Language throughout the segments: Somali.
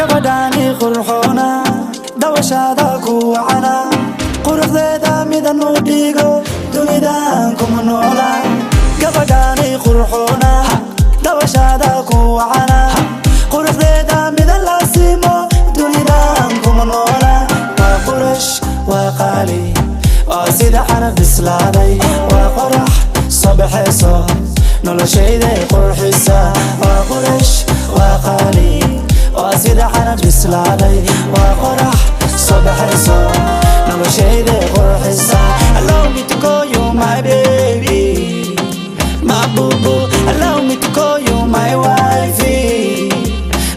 gabadhaani qurxoona dawashada ku wacana quruxdeeda midan u dhigo dunidan kuma noola gabadhaani qurxoona dawashada ku wacana quruxdeeda midan la simo dunidan kuma noola waa qurash waa qaali waa sida xaraf bislaaday waa qorax صبحيسو noloshayda qurxisa waa qurash waa qaali waa sida xaraf bislaaday waa qorax صبحيسو noloshayda qurxisa allow me to call you my baby my boo boo allow me to call you my wifey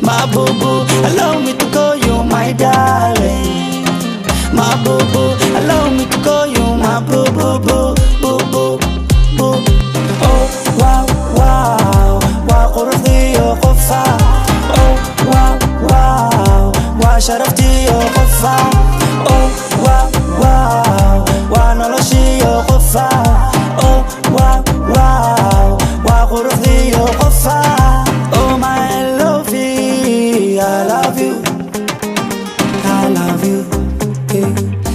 my boo boo allow me to call you my darling my boo boo allow me to call you my boo boo boo boo boo boo oh wow wow wa quruxdi yo qofa oh wow wow wa sharafti yo qofa oh wow wow wa noloshi yo qofa oh wow wow wa quruxdi yo qofa oh my lovey I love you I love you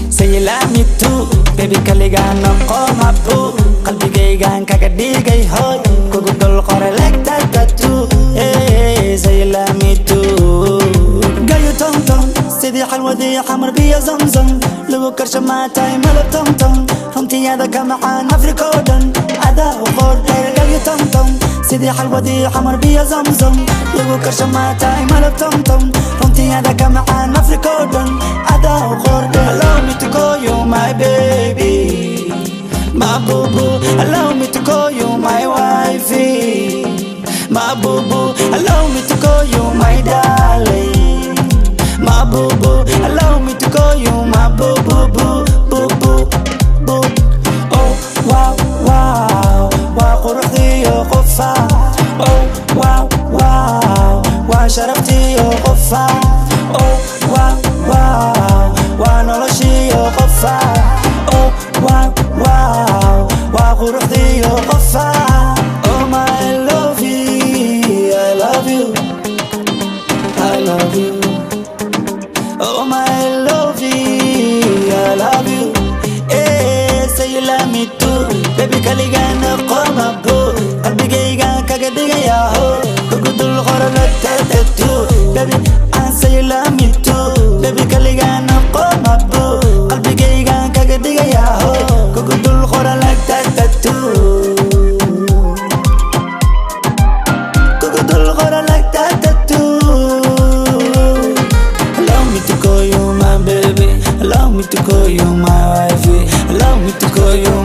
say you love me too baby kaligaan qoma boo qalbigaygan kaga dhigay hoy kugu dul qore legta tattoo say you love me too gayo tom tom sidii xalwadii xamar biyo zamzam lagu karsho maatay malab tom tom runtiyaada ka macaan afrika oo dhan adaa u qordheer gayo tom tom sidii xalwadii xamar biyo zamzam lagu karsho maatay malab tom tom runtiyaada ka macaan afrika oo dhan adaa u qordheer allow me to call you my baby my boo boo allow me to call you my wifey my boo boo allow me to call you my darling my boo boo allow me to call you my boo boo boo boo boo boo oh wow wow wa quruxdi yo qofa oh wow wow wa sharafti yo qofa oh wow wow wa noloshi yo qofa oh wow wow wa quruxdi yo qofa oh my lovey I love you I love you oh my lovey I love you say you love me too baby kaligaan qoma boo qalbigaygan kaga dhigaya ho kugu dul qore legta tattoo baby I say you love me too baby kaligaan qoma boo qalbigaygan kaga dhigaya ho kugu dul qore legta tattoo kugu dul qore legta tattoo allow me to call you my baby allow me to call you my wifey allow me to call you